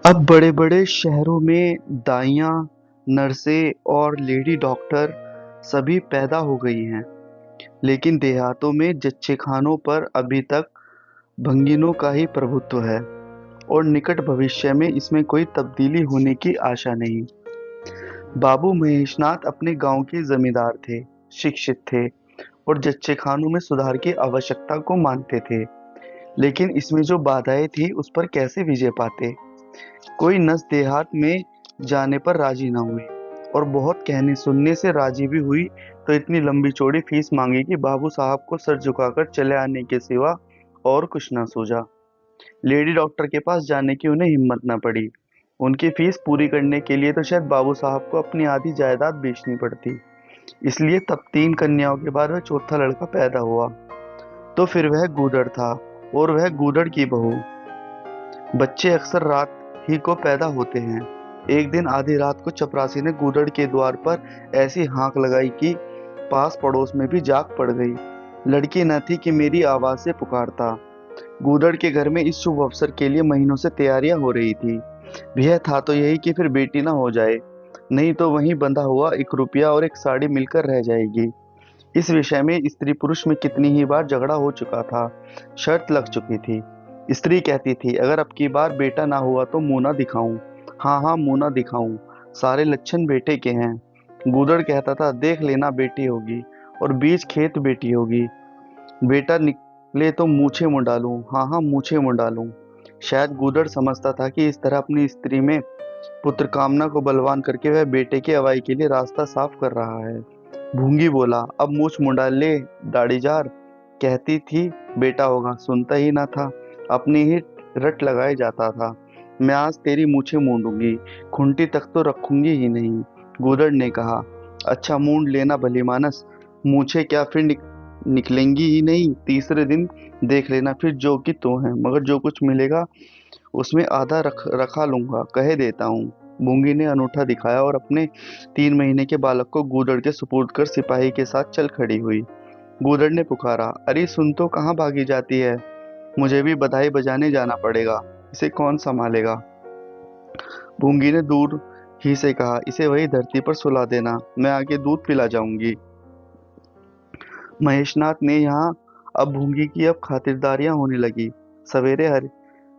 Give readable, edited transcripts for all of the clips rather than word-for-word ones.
अब बड़े-बड़े शहरों में दाइयाँ, नर्सें और लेडी डॉक्टर सभी पैदा हो गई हैं, लेकिन देहातों में जच्चेखानों पर अभी तक भंगिनों का ही प्रभुत्व है और निकट भविष्य में इसमें कोई तब्दीली होने की आशा नहीं। बाबू महेशनाथ अपने गांव के जमींदार थे, शिक्षित थे और जच्चेखानों में सुधार की आवश्यकता को मानते थे, लेकिन इसमें जो बाधाएं थी उस पर कैसे विजय पाते। कोई नस देहात में जाने पर राजी न हुई और बहुत कहने सुनने से राजी भी हुई तो इतनी लंबी चौड़ी फीस मांगी कि बाबू साहब को सर झुकाकर चले आने के सिवा और कुछ न सूझा। लेडी डॉक्टर के पास जाने की उन्हें हिम्मत न पड़ी। उनकी फीस पूरी करने के लिए तो शायद बाबू साहब को अपनी आधी जायदाद बेचनी पड़ती। इसलिए तब 3 कन्याओं के बाद वह चौथा लड़का पैदा हुआ। तो फिर वह गूदड़ था और वह गूदड़ की बहू। बच्चे अक्सर रात ही को पैदा होते हैं। एक दिन आधी रात को चपरासी ने गूदड़ के द्वार पर ऐसी हाँक लगाई कि पास पड़ोस में भी जाग पड़ गई। लड़की न थी कि मेरी आवाज से पुकारता। गूदड़ के घर में इस शुभ अवसर के लिए महीनों से तैयारियां हो रही थी। यह था तो यही कि फिर बेटी ना हो जाए, नहीं तो वहीं बंधा हुआ 1 रुपया और एक साड़ी मिलकर रह जाएगी। इस विषय में स्त्री पुरुष में कितनी ही बार झगड़ा हो चुका था, शर्त लग चुकी थी। स्त्री कहती थी अगर अब की बार बेटा ना हुआ तो मुंह ना दिखाऊं। हाँ हाँ, मुंह ना दिखाऊं, सारे लक्षण बेटे के हैं। गूदड़ कहता था देख लेना बेटी होगी और बीज खेत बेटी होगी। बेटा निकले तो मूछें मुंडा लूं, हाँ हाँ मूछें मुंडा लूं। शायद गूदड़ समझता था कि इस तरह अपनी स्त्री में पुत्र कामना को बलवान करके वह बेटे की अवाई के लिए रास्ता साफ कर रहा है। भूंगी बोला अब मूछ मुंडा ले दाढ़ीजार। कहती थी बेटा होगा, सुनता ही ना था, अपनी ही रट लगाए जाता था। मैं आज तेरी मूछें मूंडूंगी, खूंटी तक तो रखूंगी ही नहीं। गूदड़ ने कहा अच्छा मूंड लेना भली मानस, मूछें क्या फिर निकलेंगी ही नहीं। तीसरे दिन देख लेना फिर जो कि तू है, मगर जो कुछ मिलेगा उसमें आधा रखा लूंगा, कहे देता हूँ। बूंगी ने अनूठा दिखाया और अपने 3 महीने के बालक को गूदड़ के सुपुर्द कर सिपाही के साथ चल खड़ी हुई। गूदड़ ने पुकारा अरे सुन तो कहाँ भागी जाती है, मुझे भी बधाई बजाने जाना पड़ेगा, इसे कौन संभालेगा। बूंगी ने दूर ही से कहा इसे वही धरती पर सुला देना, मैं आगे दूध पिला जाऊंगी। महेशनाथ ने यहाँ अब भूंगी की अब खातिरदारियां होने लगी। सवेरे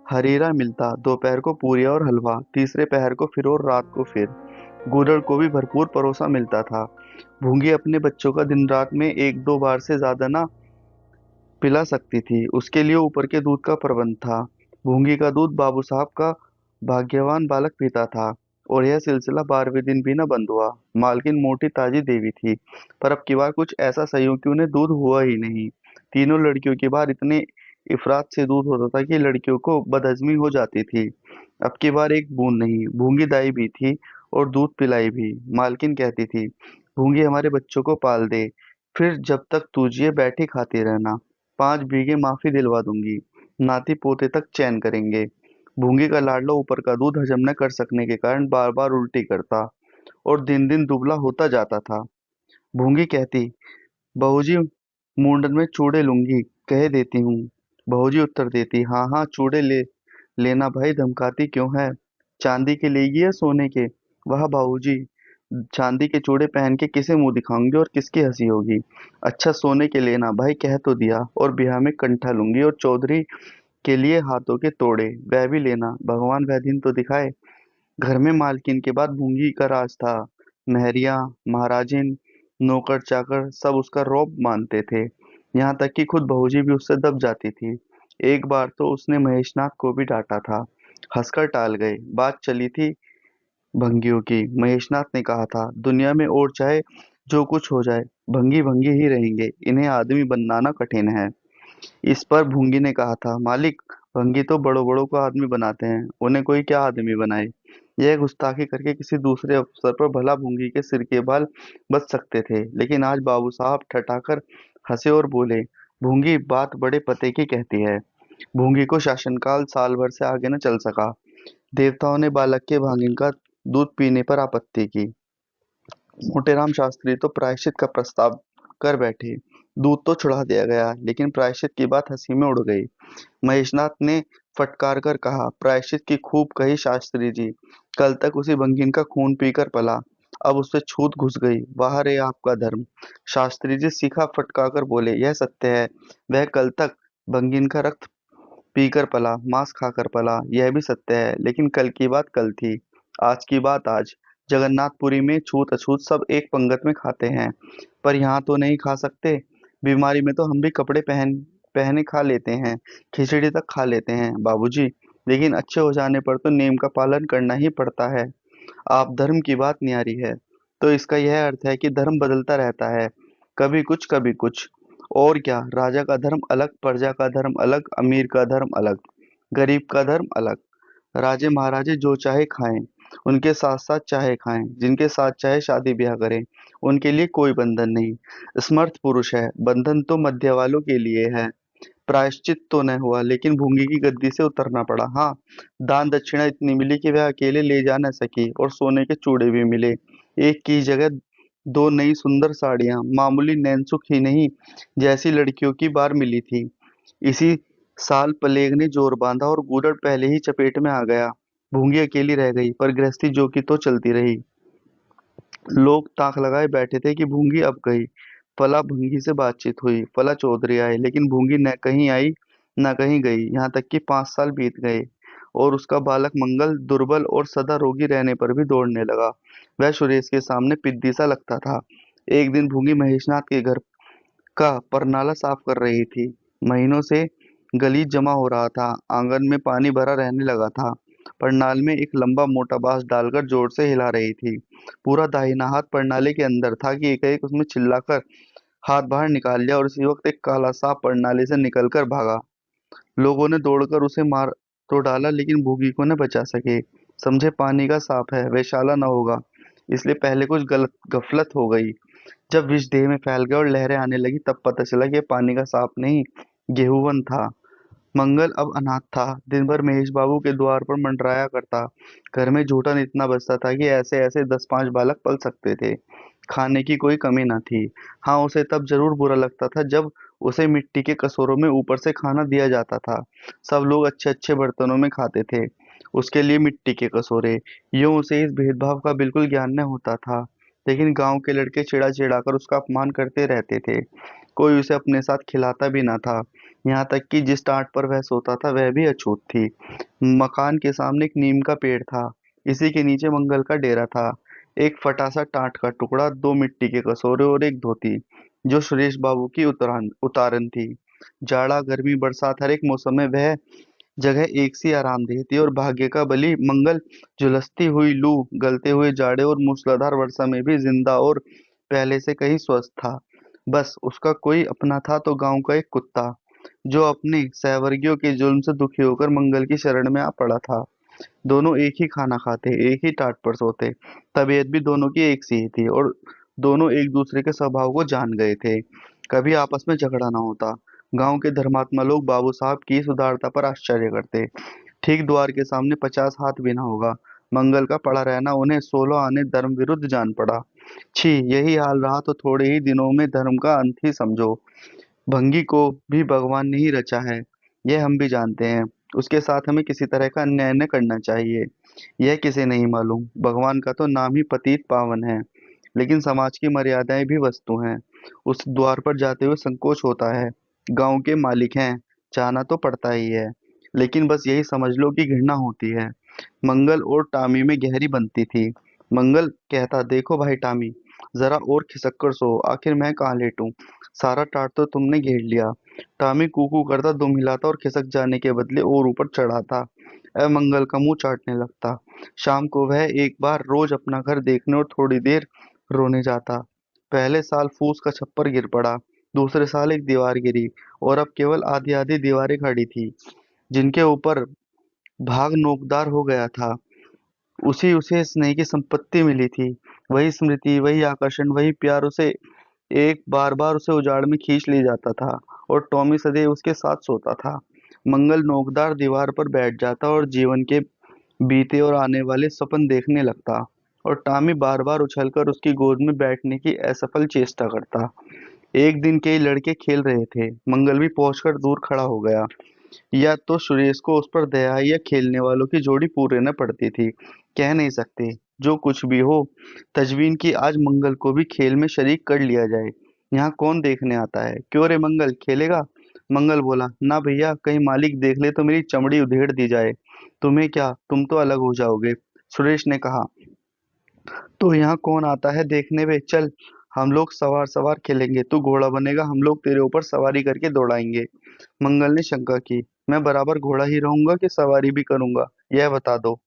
हरीरा मिलता, दोपहर को पूरिया और हलवा, तीसरे पहर को फिर और रात को फिर। गूदड़ को भी भरपूर परोसा मिलता था। भूंगी अपने बच्चों का दिन रात में 1-2 बार से ज्यादा ना पिला सकती थी, उसके लिए ऊपर के दूध का प्रबंध था। भूंगी का दूध बाबू साहब का भाग्यवान बालक पीता था और यह सिलसिला 12वें दिन भी न बंद हुआ। मालकिन मोटी ताजी देवी थी, पर अब की बार कुछ ऐसा सही हो कि उन्हें दूध हुआ ही नहीं। तीनों लड़कियों की बार इतने इफरात से दूध होता था कि लड़कियों को बदहजमी हो जाती थी। अब की बार एक बूंद नहीं। भूंगी दाई भी थी और दूध पिलाई भी। मालकिन कहती थी भूंगी हमारे बच्चों को पाल दे, फिर जब तक तू जिए बैठी खाती रहना, 5 बीघे माफी दिलवा दूंगी, नाती पोते तक चैन करेंगे। भूंगी का लाडला ऊपर का दूध हजम न कर सकने के कारण बार बार उल्टी करता और दिन दिन दुबला होता जाता था। भूंगी कहती बहूजी मुंडन में चूड़े लूंगी, कह देती हूँ। बहूजी उत्तर देती हाँ हाँ चूड़े ले लेना भाई, धमकाती क्यों है। चांदी के लेगी या सोने के। वाह बाबूजी, चांदी के चूड़े पहन के किसे मुंह दिखाऊंगी और किसकी हंसी होगी। अच्छा सोने के लेना भाई, कह तो दिया, और ब्याह में कंठा लूंगी और चौधरी के लिए हाथों के तोड़े, वह भी लेना, भगवान वह दिन तो दिखाए। घर में मालकिन के बाद भूंगी का राज था। महरिया, महाराजिन, नौकर चाकर सब उसका रौब मानते थे। यहाँ तक कि खुद बहूजी भी उससे दब जाती थी। एक बार तो उसने महेशनाथ को भी डांटा था, हंसकर टाल गए। बात चली थी भंगियों की। महेशनाथ ने कहा था दुनिया में और चाहे जो कुछ हो जाए भंगी भंगी ही रहेंगे, इन्हें आदमी बनाना कठिन है। इस पर भूंगी ने कहा था मालिक, भंगी तो बड़ों बड़ों को आदमी बनाते हैं, उन्हें कोई क्या आदमी बनाए। यह गुस्ताखी करके किसी दूसरे अफसर पर भला भूंगी के सिर के बाल बच सकते थे, लेकिन आज बाबू साहब ठठाकर हंसे और बोले भूंगी बात बड़े पते की कहती है। भूंगी को शासनकाल साल भर से आगे न चल सका। देवताओं ने बालक के भागिन का दूध पीने पर आपत्ति की। मोटेराम शास्त्री तो प्रायश्चित का प्रस्ताव कर बैठे। दूध तो छुड़ा दिया गया, लेकिन प्रायश्चित की बात हंसी में उड़ गई। महेशनाथ ने फटकार कर कहा, प्रायश्चित की खूब कही शास्त्री जी। कल तक उसी भंगिन का खून पीकर पला, अब उससे छूत घुस गई। वाह रे आपका धर्म। शास्त्री जी सीखा फटकाकर बोले, यह सत्य है। वह कल तक भंगिन का रक्त पीकर पला, मांस खाकर पला, यह भी सत्य है। लेकिन कल की बात कल थी, आज की बात आज। जगन्नाथपुरी में छूत अछूत सब एक पंगत में खाते हैं, पर यहाँ तो नहीं खा सकते। बीमारी में तो हम भी कपड़े पहन पहने खा लेते हैं, खिचड़ी तक खा लेते हैं बाबूजी। लेकिन अच्छे हो जाने पर तो नियम का पालन करना ही पड़ता है। आप धर्म की बात न्यारी है, तो इसका यह अर्थ है कि धर्म बदलता रहता है, कभी कुछ कभी कुछ। और क्या, राजा का धर्म अलग, प्रजा का धर्म अलग, अमीर का धर्म अलग, गरीब का धर्म अलग। राजे महाराजे जो चाहे खाएं, उनके साथ साथ चाहे खाएं, जिनके साथ चाहे शादी ब्याह करें, उनके लिए कोई बंधन नहीं। समर्थ पुरुष है, बंधन तो मध्य वालों के लिए है। प्रायश्चित तो न हुआ, लेकिन भूंगी की गद्दी से उतरना पड़ा। हाँ, दान दक्षिणा इतनी मिली कि वह अकेले ले जा न सकी, और सोने के चूड़े भी मिले। एक की जगह दो नई सुंदर साड़ियां, मामूली नैनसुख ही नहीं, जैसी लड़कियों की बार मिली थी। इसी साल प्लेग ने जोर बांधा और गूदड़ पहले ही चपेट में आ गया। भूंगी अकेली रह गई, पर गृहस्थी जो की तो चलती रही। लोग ताक लगाए बैठे थे कि भूंगी अब गई। फला भूंगी से बातचीत हुई, फला चौधरी आए, लेकिन भूंगी न कहीं आई न कहीं गई। यहाँ तक कि 5 साल बीत गए, और उसका बालक मंगल दुर्बल और सदा रोगी रहने पर भी दौड़ने लगा। वह सुरेश के सामने पिद्दी सा लगता था। एक दिन भूंगी महेशनाथ के घर का परनाला साफ कर रही थी। महीनों से गलीच जमा हो रहा था, आंगन में पानी भरा रहने लगा था। परनाल में एक लंबा मोटा बांस डालकर जोर से हिला रही थी। पूरा दाहिना हाथ परनाले के अंदर था कि एकाएक उसने चिल्लाकर हाथ बाहर निकाल लिया, और इसी वक्त एक काला सांप परनाले से निकलकर भागा। लोगों ने दौड़कर उसे मार तो डाला, लेकिन भूगी को न बचा सके। समझे पानी का सांप है, वैशाला न होगा, इसलिए पहले कुछ गलत गफलत हो गई। जब विष देह में फैल गया और लहरें आने लगी, तब पता चला कि ये पानी का सांप नहीं, गेहूं था। मंगल अब अनाथ था, दिन भर महेश बाबू के द्वार पर मंडराया करता। घर में जूठन इतना बचता था कि ऐसे ऐसे 10-5 बालक पल सकते थे। खाने की कोई कमी न थी। हाँ, उसे तब जरूर बुरा लगता था जब उसे मिट्टी के कटोरों में ऊपर से खाना दिया जाता था। सब लोग अच्छे अच्छे बर्तनों में खाते थे, उसके लिए मिट्टी के कटोरे। यूं उसे इस भेदभाव का बिल्कुल ज्ञान न होता था। लेकिन गांव के लड़के चिढ़ा चिढ़ा कर उसका अपमान करते रहते थे। कोई उसे अपने साथ खिलाता भी ना था। यहाँ तक कि जिस टाट पर वह सोता था वह भी अछूत थी। मकान के सामने एक नीम का पेड़ था, इसी के नीचे मंगल का डेरा था। एक फटा सा टाट का टुकड़ा, 2 मिट्टी के कसोरे और एक धोती, जो सुरेश बाबू की उतारन थी। जाड़ा गर्मी बरसात, हर एक मौसम में वह जगह एक सी आरामदेह थी। और भाग्य का बली मंगल झुलसती हुई लू, गलते हुए जाड़े और मूसलाधार वर्षा में भी जिंदा और पहले से कहीं स्वस्थ था। बस उसका कोई अपना था तो गांव का एक कुत्ता, जो अपने सहवर्गियों के जुल्म से दुखी होकर मंगल की शरण में आ पड़ा था। दोनों एक ही खाना खाते, एक ही टाट पर सोते। तबीयत भी दोनों की एक सी ही थी, और दोनों एक दूसरे के स्वभाव को जान गए थे। कभी आपस में झगड़ा ना होता। गांव के धर्मात्मा लोग बाबू साहब की इस उदारता पर आश्चर्य करते। ठीक द्वार के सामने 50 हाथ बिना होगा। मंगल का पड़ा रहना उन्हें 16 आने धर्म विरुद्ध जान पड़ा। छी, यही हाल रहा तो थोड़े ही दिनों में धर्म का अंत ही समझो। भंगी को भी भगवान ने ही रचा है, यह हम भी जानते हैं। उसके साथ हमें किसी तरह का अन्याय न करना चाहिए, यह किसे नहीं मालूम। भगवान का तो नाम ही पतित पावन है, लेकिन समाज की मर्यादाएं भी वस्तु हैं। उस द्वार पर जाते हुए संकोच होता है। गांव के मालिक हैं, जाना तो पड़ता ही है, लेकिन बस यही समझ लो कि घृणा होती है। मंगल और टामी में गहरी बनती थी। मंगल कहता, देखो भाई टामी, जरा और खिसक कर सो, आखिर मैं कहाँ लेटूं, सारा टाट तो तुमने घेर लिया। टॉमी कूकू करता दुम हिलाता और खिसक जाने के बदले और ऊपर चढ़ाता। मंगल का मुंह चाटने लगता। शाम को वह एक बार रोज अपना घर देखने और थोड़ी देर रोने जाता। पहले साल फूस का छप्पर गिर पड़ा, दूसरे साल एक दीवार गिरी, और अब केवल आधी आधी दीवारें खड़ी थी, जिनके ऊपर भाग नोकदार हो गया था। उसी उसे स्नेह की संपत्ति मिली थी, वही स्मृति, वही आकर्षण, वही प्यार उसे एक बार बार उसे उजाड़ में खींच ले जाता था। और टॉमी सदैव उसके साथ सोता था। मंगल नोकदार दीवार पर बैठ जाता और जीवन के बीते और आने वाले सपन देखने लगता, और टॉमी बार बार उछलकर उसकी गोद में बैठने की असफल चेष्टा करता। एक दिन कई लड़के खेल रहे थे, मंगल भी पहुंचकर दूर खड़ा हो गया। या तो सुरेश को उस पर दया या खेलने वालों की जोड़ी पूरे न पड़ती थी। कह नहीं सकते। जो कुछ भी हो, तजवीन की आज मंगल को भी खेल में शरीक कर लिया जाए। यहाँ कौन देखने आता है? क्यों रे मंगल, खेलेगा? मंगल बोला, ना भैया, कहीं मालिक देख ले तो मेरी चमड़ी उधेड़ दी जाए। तुम्हें क्या, तुम तो अलग हो जाओगे। सुरेश ने कहा, तो यहाँ कौन आता है देखने वे? चल, हम लोग सवार सवार खेलेंगे। तू घोड़ा बनेगा, हम लोग तेरे ऊपर सवारी करके दौड़ाएंगे। मंगल ने शंका की, मैं बराबर घोड़ा ही रहूंगा कि सवारी भी करूंगा, यह बता दो।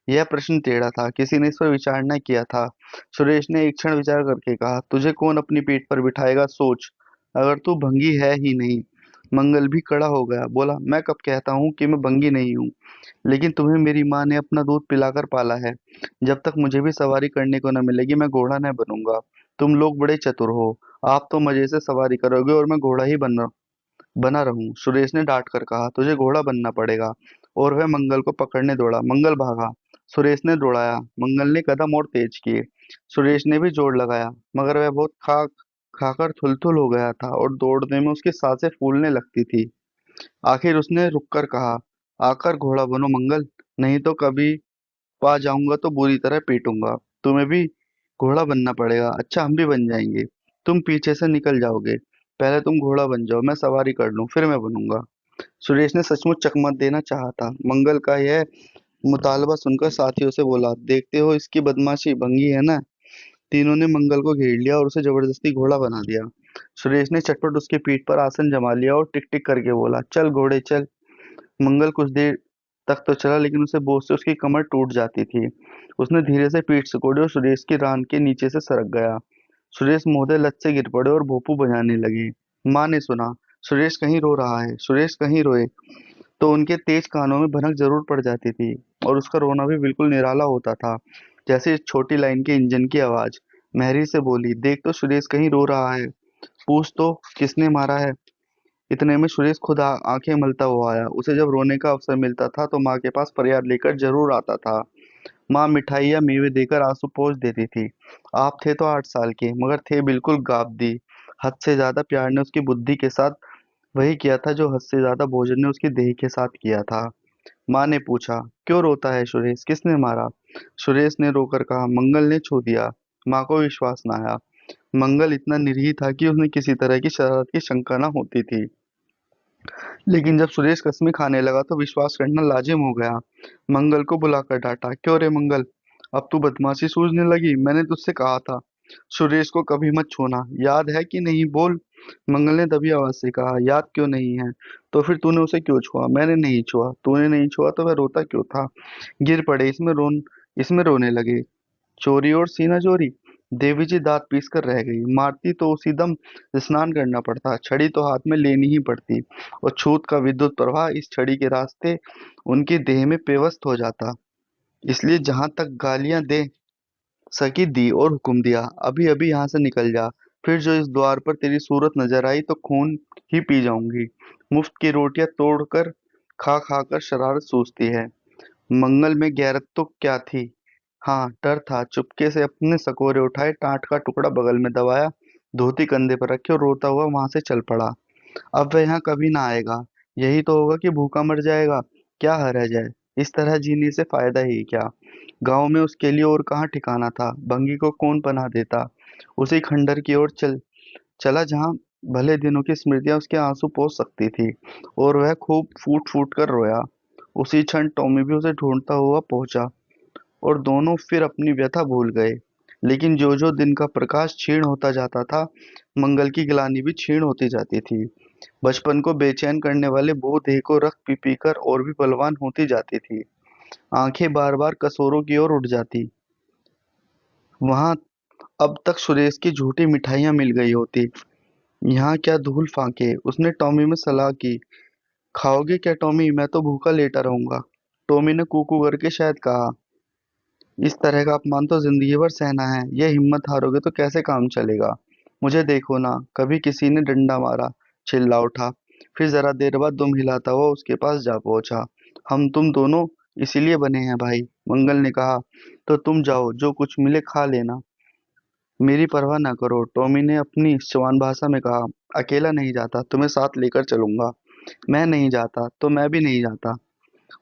यह प्रश्न टेढ़ा था, किसी ने इस पर विचार न किया था। सुरेश ने एक क्षण विचार करके कहा, तुझे कौन अपनी पीठ पर बिठाएगा, सोच। अगर तू भंगी है ही नहीं। मंगल भी खड़ा हो गया, बोला, मैं कब कहता हूँ कि मैं भंगी नहीं हूँ? लेकिन तुम्हें मेरी माँ ने अपना दूध पिलाकर पाला है। जब तक मुझे भी सवारी करने को न मिलेगी, मैं घोड़ा न बनूंगा। तुम लोग बड़े चतुर हो। आप तो मजे से सवारी करोगे और मैं घोड़ा ही बना रहूं। सुरेश ने डांट कर कहा, तुझे घोड़ा बनना पड़ेगा। और वह मंगल को पकड़ने दौड़ा। मंगल भागा। सुरेश ने दौड़ाया। मंगल ने कदम और तेज किए। सुरेश ने भी जोर लगाया, मगर वह बहुत खा खाकर थुल-थुल हो गया था और दौड़ने में उसकी सांसें फूलने लगती थी। आखिर उसने रुककर कहा, आकर घोड़ा बनो मंगल, नहीं तो कभी पा जाऊंगा तो बुरी तरह पीटूंगा। तुम्हें भी घोड़ा बनना पड़ेगा। अच्छा, हम भी बन जाएंगे। तुम पीछे से निकल जाओगे। पहले तुम घोड़ा बन जाओ, मैं सवारी कर लूं, फिर मैं बनूंगा। सुरेश ने सचमुच चकमक देना चाहा था। मंगल का यह मुतालबा सुनकर साथियों से बोला, देखते हो इसकी बदमाशी, भंगी है ना? तीनों ने मंगल को घेर लिया और उसे जबरदस्ती घोड़ा बना दिया। सुरेश ने चटपट उसकी पीठ पर आसन जमा लिया और टिक टिक करके बोला, चल घोड़े चल। मंगल कुछ देर तक तो चला, लेकिन उसे बोझ से उसकी कमर टूट जाती थी। उसने धीरे से पीठ सिकोड़ी और सुरेश की रान के नीचे से सरक गया। सुरेश मोहदे लत से गिर पड़े और भोंपू बजाने लगे। माँ ने सुना, सुरेश कहीं रो रहा है, सुरेश कहीं रोए, तो उनके तेज कानों में भनक जरूर पड़ जाती थी। और उसका रोना भी बिल्कुल निराला होता था, जैसे इस छोटी लाइन के इंजन की आवाज। महरी से बोली, देख तो सुरेश कहीं रो रहा है, पूछ तो किसने मारा है। इतने में सुरेश खुद आंखें मलता हुआ आया। उसे जब रोने का अवसर मिलता था तो माँ के पास फरियाद लेकर जरूर आता था। माँ मिठाई या मेवे देकर आंसू पोंछ देती थी। आप थे तो 8 साल के, मगर थे बिल्कुल गाबदी। हद से ज्यादा प्यार ने उसकी बुद्धि के साथ वही किया था जो हद से ज्यादा भोजन ने उसकी देह के साथ किया था। माँ ने पूछा, क्यों रोता है सुरेश, किसने मारा? सुरेश ने रोकर कहा, मंगल ने छू दिया। माँ को विश्वास न आया। मंगल इतना निरीह था कि उसने किसी तरह की शरारत की शंका न होती थी। लेकिन जब सुरेश कसमें खाने लगा तो विश्वास करना लाजिम हो गया। मंगल को बुलाकर डांटा, क्यों रे मंगल, अब तू बदमाशी सूझने लगी? मैंने तुझसे कहा था सुरेश को कभी मत छूना, याद है कि नहीं, बोल। मंगल ने दबी आवाज से कहा, याद क्यों नहीं है? तो फिर तूने उसे क्यों छुआ? मैंने नहीं छुआ। तूने नहीं छुआ तो वह रोता क्यों था? गिर पड़े, इसमें रोने लगे। चोरी और सीना चोरी। देवी जी दांत पीस कर रह गई। मारती तो उसी दम स्नान करना पड़ता, छड़ी तो हाथ में लेनी ही पड़ती, और छूत का विद्युत प्रवाह इस छड़ी के रास्ते उनकी देह में पेवस्त हो जाता। इसलिए जहां तक गालियां दे सकी दी और हुक्म दिया, अभी अभी यहाँ से निकल जा। फिर जो इस द्वार पर तेरी सूरत नजर आई तो खून ही पी जाऊंगी। मुफ्त की रोटियां तोड़कर खा खा कर शरारत सूझती है। मंगल में गैरत तो क्या थी, हाँ डर था। चुपके से अपने सकोरे उठाए, टाट का टुकड़ा बगल में दबाया, धोती कंधे पर रखी और रोता हुआ वहां से चल पड़ा। अब वह यहाँ कभी ना आएगा। यही तो होगा कि भूखा मर जाएगा। क्या रह जाए, इस तरह जीने से फायदा ही क्या? गांव में उसके लिए और कहाँ ठिकाना था? भंगी को कौन पनाह देता? उसी खंडर की ओर चला जहाँ भले दिनों की स्मृतियां उसके आंसू पोंछ सकती थी। और वह खूब फूट फूट कर रोया। उसी क्षण टॉमी भी उसे ढूंढता हुआ पहुंचा और दोनों फिर अपनी व्यथा भूल गए। लेकिन जो जो दिन का प्रकाश क्षीण होता जाता था, मंगल की ग्लानि भी क्षीण होती जाती थी। बचपन को बेचैन करने वाले वो देह को रक्त पी पी कर और भी बलवान होती जाती थी। आंखें बार बार कसोरों की ओर उठ जाती। वहां अब तक सुरेश की झूठी मिठाइयां मिल गई होती, यहाँ क्या धूल फांके। उसने टॉमी में सलाह की, खाओगे क्या टॉमी, मैं तो भूखा लेटा रहूंगा। टॉमी ने कूकू करके शायद कहा, इस तरह का अपमान तो जिंदगी भर सहना है। ये हिम्मत हारोगे तो कैसे काम चलेगा? मुझे देखो ना, कभी किसी ने डंडा मारा, चिल्ला उठा। फिर जरा देर बाद दुम हिलाता हुआ उसके पास जा पहुंचा। हम तुम दोनों इसीलिए बने हैं भाई, मंगल ने कहा। तो तुम जाओ, जो कुछ मिले खा लेना, मेरी परवाह ना करो। टॉमी ने अपनी जवान भाषा में कहा, अकेला नहीं जाता, तुम्हें साथ लेकर चलूंगा। मैं नहीं जाता तो मैं भी नहीं जाता।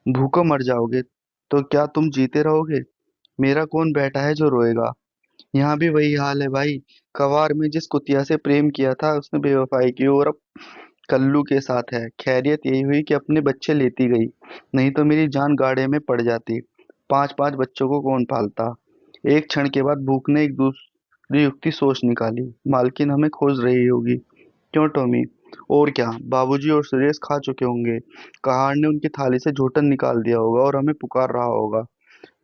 भूखों मर जाओगे तो क्या तुम जीते रहोगे? मेरा कौन बेटा है जो रोएगा? यहाँ भी वही हाल है भाई। कवार में जिस कुतिया से प्रेम किया था उसने बेवफाई की और अब कल्लू के साथ है। खैरियत यही हुई कि अपने बच्चे लेती गई, नहीं तो मेरी जान गाड़े में पड़ जाती। पांच पांच बच्चों को कौन पालता? एक क्षण के बाद भूख ने एक दूसरी युक्ति सोच निकाली। मालकिन हमें खोज रही होगी। क्यों टॉमी? और क्या, बाबूजी और सुरेश खा चुके होंगे। कहार ने उनकी थाली से झूठन निकाल दिया होगा और हमें पुकार रहा होगा।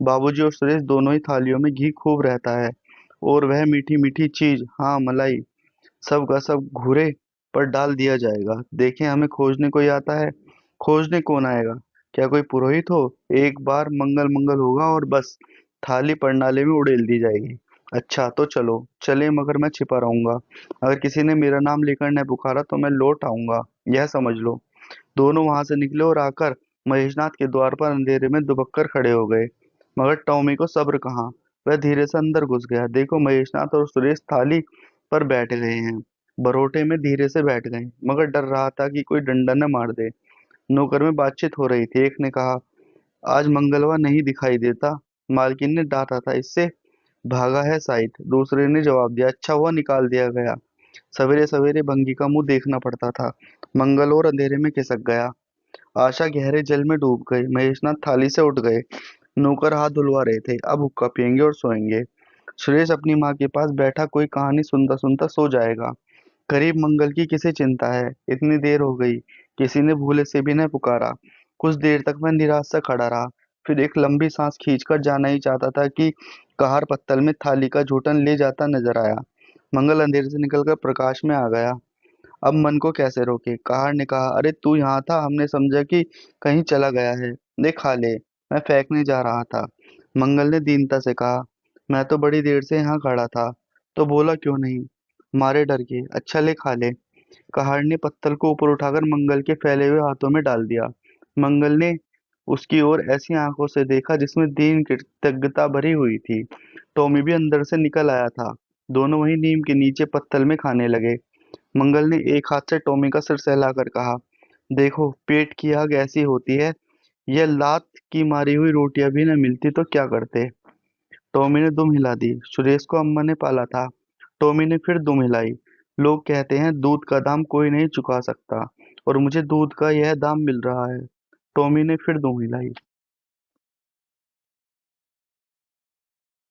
बाबूजी और सुरेश दोनों ही थालियों में घी खूब रहता है, और वह मीठी मीठी चीज, हाँ मलाई, सब का सब घूरे पर डाल दिया जाएगा। देखें, हमें खोजने कोई आता है। खोजने कौन आएगा? क्या कोई पुरोहित हो? एक बार मंगल मंगल होगा और बस थाली परनाले में उड़ेल दी जाएगी। अच्छा तो चलो चले, मगर मैं छिपा रहूंगा। अगर किसी ने मेरा नाम लेकर न पुकारा तो मैं लौट आऊंगा, यह समझ लो। दोनों वहां से निकले और आकर महेशनाथ के द्वार पर अंधेरे में दुबक्कर खड़े हो गए। मगर टॉमी को सब्र कहाँ। वह धीरे से अंदर घुस गया। देखो, महेशनाथ और सुरेश थाली पर बैठ गए हैं। बरोटे में धीरे से बैठ गए, मगर डर रहा था कि कोई डंडा न मार दे। नौकर में बातचीत हो रही थी। एक ने कहा, आज मंगलवा नहीं दिखाई देता। मालकिन ने डांटा था, इससे भागा है शायद। दूसरे ने जवाब दिया, अच्छा हुआ निकाल दिया गया। सवेरे सवेरे भंगी का मुंह देखना पड़ता था। मंगल और अंधेरे में खिसक गया। आशा गहरे जल में डूब गई। महेशनाथ थाली से उठ गए। नौकर हाथ धुलवा रहे थे। अब हुक्का पियेंगे और सोएंगे। सुरेश अपनी माँ के पास बैठा कोई कहानी सुनता सुनता सो जाएगा। गरीब मंगल की किसे चिंता है? इतनी देर हो गई, किसी ने भूले से भी न पुकारा। कुछ देर तक मैं निराश सा खड़ा रहा, फिर एक लंबी सांस खींचकर जाना ही चाहता था कि कहार पत्तल में थाली का झूठन ले जाता नजर आया। मंगल अंधेरे से निकलकर प्रकाश में आ गया। अब मन को कैसे रोके? कहार ने कहा, अरे तू यहाँ था, हमने समझा कि कहीं चला गया है। ले खा ले, मैं फेंकने जा रहा था। मंगल ने दीनता से कहा, मैं तो बड़ी देर से यहाँ खड़ा था, तो बोला क्यों नहीं? मारे डर के। अच्छा ले खा ले। कहार ने पत्तल को ऊपर उठाकर मंगल के फैले हुए हाथों में डाल दिया। मंगल ने उसकी ओर ऐसी आंखों से देखा जिसमें दीन कृतज्ञता भरी हुई थी। टॉमी भी अंदर से निकल आया था। दोनों वहीं नीम के नीचे पत्तल में खाने लगे। मंगल ने एक हाथ से टॉमी का सिर सहलाकर कहा, देखो, पेट की आग ऐसी होती है। यह लात की मारी हुई रोटियां भी न मिलती तो क्या करते? टॉमी ने दुम हिला दी। सुरेश को अम्मा ने पाला था। टॉमी ने फिर दुम हिलाई। लोग कहते हैं दूध का दाम कोई नहीं चुका सकता, और मुझे दूध का यह दाम मिल रहा है। टॉमी ने फिर दुम हिलाई।